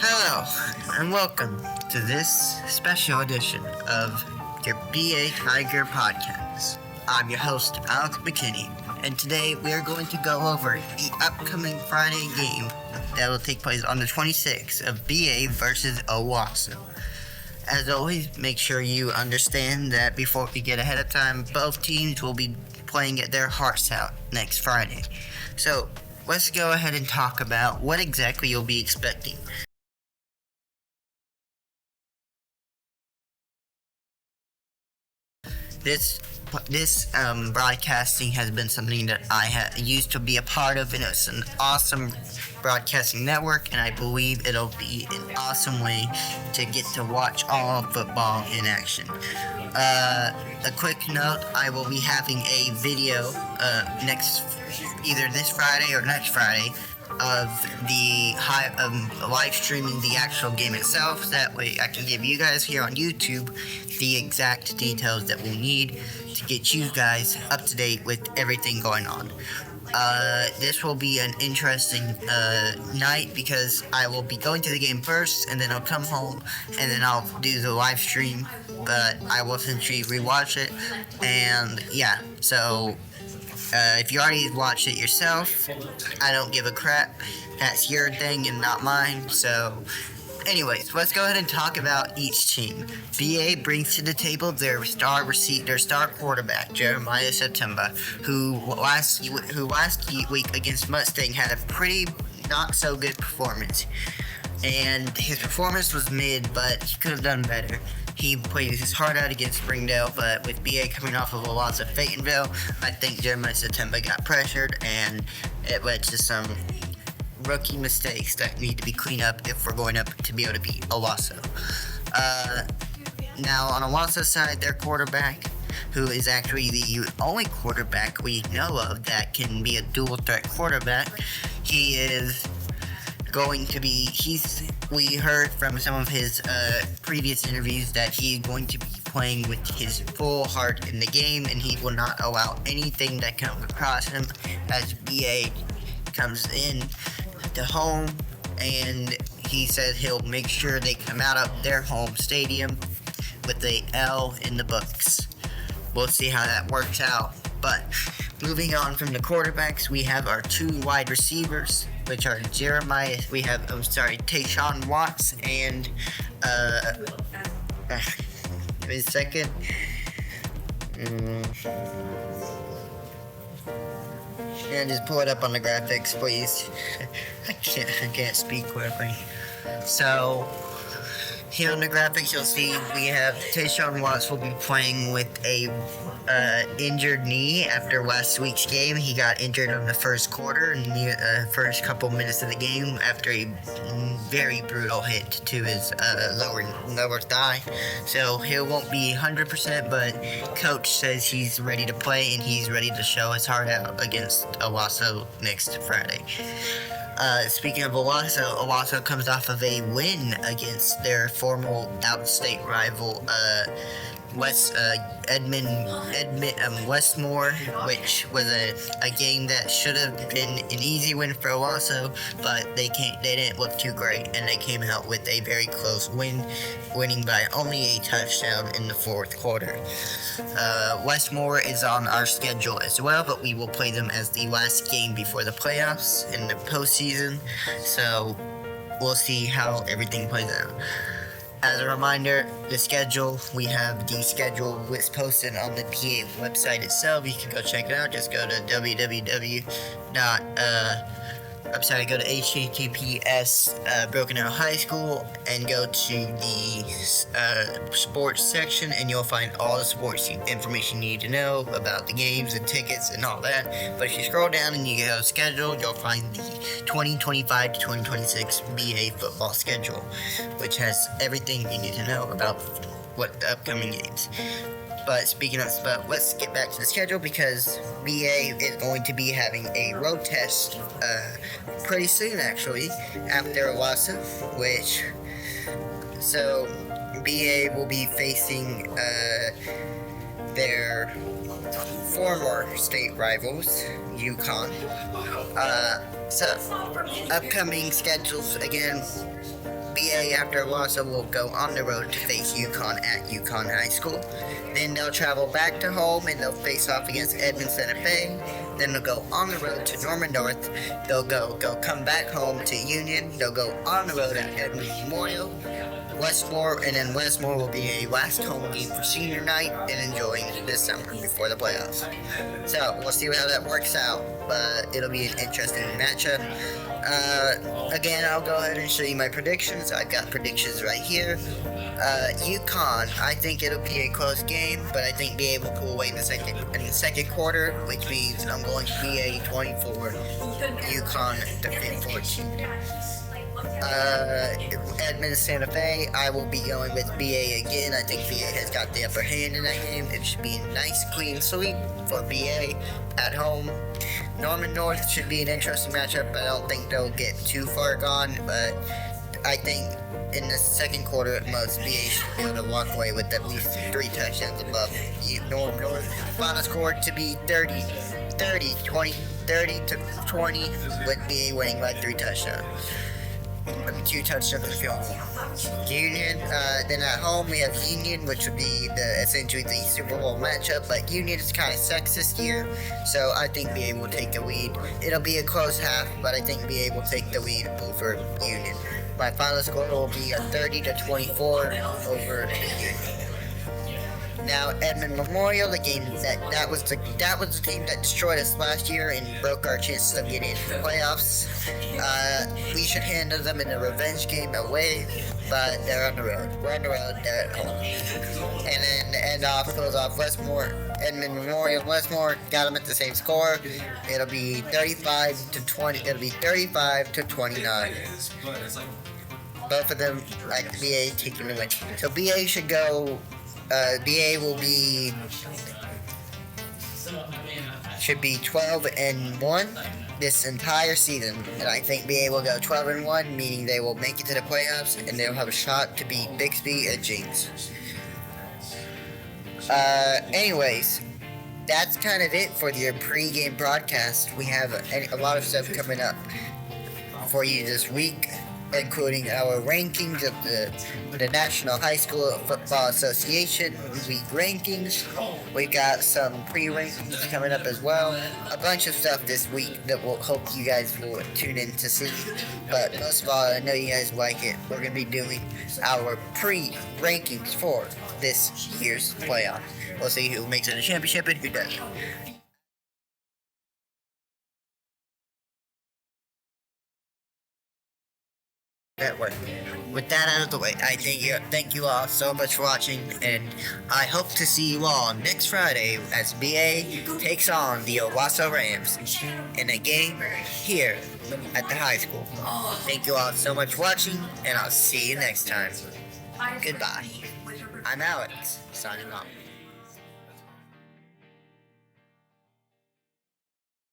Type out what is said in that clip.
Hello, and welcome to this special edition of your BA Tiger podcast. I'm your host, Alex McKinney, and today we are going to go over the upcoming Friday game that will take place on the 26th of BA versus Owasso. As always, make sure you understand that before we get ahead of time, both teams will be playing at their hearts out next Friday. So, let's go ahead and talk about what exactly you'll be expecting. This broadcasting has been something that I used to be a part of, and it's an awesome broadcasting network, and I believe it'll be an awesome way to get to watch all of football in action. A quick note, I will be having a video either this Friday or next Friday of the live streaming the actual game itself. That way I can give you guys here on YouTube the exact details that we'll need to get you guys up to date with everything going on. This will be an interesting night because I will be going to the game first, and then I'll come home, and then I'll do the live stream, but I will essentially rewatch it, and yeah, so if you already watched it yourself, I don't give a crap. That's your thing and not mine. So, anyways, let's go ahead and talk about each team. BA brings to the table their star quarterback, Jeremiah September, who last week against Mustang had a pretty not so good performance. And his performance was mid, but he could have done better. He played his heart out against Springdale, but with BA coming off of a loss at Fayetteville, I think Jeremiah September got pressured, and it led to some rookie mistakes that need to be cleaned up if we're going up to be able to beat Owasso. Now, on Owasso's side, their quarterback, who is actually the only quarterback we know of that can be a dual threat quarterback, he is going to be, we heard from some of his previous interviews that he's going to be playing with his full heart in the game, and he will not allow anything that comes across him as BA comes in to home, and he said he'll make sure they come out of their home stadium with the L in the books. We'll see how that works out. But moving on from the quarterbacks, we have our two wide receivers, which are Tayshawn Watts and give me a second. And just pull it up on the graphics, please. I can't speak quickly. So here on the graphics, you'll see we have Tayshawn Watts will be playing with a injured knee after last week's game. He got injured in the first quarter and the first couple minutes of the game after a very brutal hit to his lower thigh. So he won't be 100%, but coach says he's ready to play and he's ready to show his heart out against Owasso next Friday. Speaking of Owasso comes off of a win against their former out-state rival, Westmore, which was a game that should have been an easy win for Owasso, but they didn't look too great, and they came out with a very close win, winning by only a touchdown in the fourth quarter. Westmore is on our schedule as well, but we will play them as the last game before the playoffs in the postseason, so we'll see how everything plays out. As a reminder, we have the schedule list posted on the PA website itself. You can go check it out. Just go to go to https Broken Arrow High School and go to the sports section, and you'll find all the sports information you need to know about the games and tickets and all that. But if you scroll down and you go schedule, you'll find the 2025 to 2026 BA football schedule, which has everything you need to know about what the upcoming games. But let's get back to the schedule, because BA is going to be having a road test pretty soon, actually, after Owasso, so BA will be facing their former state rivals, UConn. So, upcoming schedules again. BA after Owasso will go on the road to face UConn at UConn High School. Then they'll travel back to home and they'll face off against Edmond Santa Fe. Then they'll go on the road to Norman North. They'll come back home to Union. They'll go on the road at Edmond Memorial, Westmore, and then Westmore will be a last home game for senior night and enjoying this summer before the playoffs. So we'll see how that works out, but it'll be an interesting matchup. Again, I'll go ahead and show you my predictions. I've got predictions right here. UConn, I think it'll be a close game, but I think BA will pull away in the second quarter, which means I'm going to BA 24, UConn 14. Edmond Santa Fe, I will be going with BA again. I think BA has got the upper hand in that game. It should be a nice clean sweep for BA at home. Norman North should be an interesting matchup. I don't think they'll get too far gone, but I think in the second quarter at most, BA should be able to walk away with at least 3 touchdowns above Norman North. Final score to be 30 to 20, with BA winning by 3 touchdowns. 2 touchdowns in the field goal. Union, then at home we have Union, which would be essentially the Super Bowl matchup, but Union is kind of sucks this year, so I think BA will take the lead. It'll be a close half, but I think BA will take the lead over Union. My final score will be a 30 to 24 over Union. Now, Edmond Memorial, the game that was the game that destroyed us last year and broke our chances of getting into the playoffs. We should handle them in a revenge game away, but they're on the road. We're on the road, they're at home. And then the end off goes off Westmore. Edmond Memorial, Westmore got them at the same score. It'll be 35 to 20. It'll be 35 to 29. Both of them like BA taking the win. So BA should go. BA should be 12-1 this entire season, and I think BA will go 12-1, meaning they will make it to the playoffs and they'll have a shot to beat Bixby and Jinx. Anyways, that's kind of it for your pregame broadcast. We have a lot of stuff coming up for you this week, including our rankings of the National High School Football Association week rankings. We got some pre-rankings coming up as well. A bunch of stuff this week that we'll hope you guys will tune in to see. But most of all, I know you guys like it. We're going to be doing our pre-rankings for this year's playoff. We'll see who makes it a championship and who doesn't. Network. With that out of the way, I thank you all so much for watching, and I hope to see you all next Friday as BA takes on the Owasso Rams in a game here at the high school. Thank you all so much for watching, and I'll see you next time. Goodbye. I'm Alex, signing off.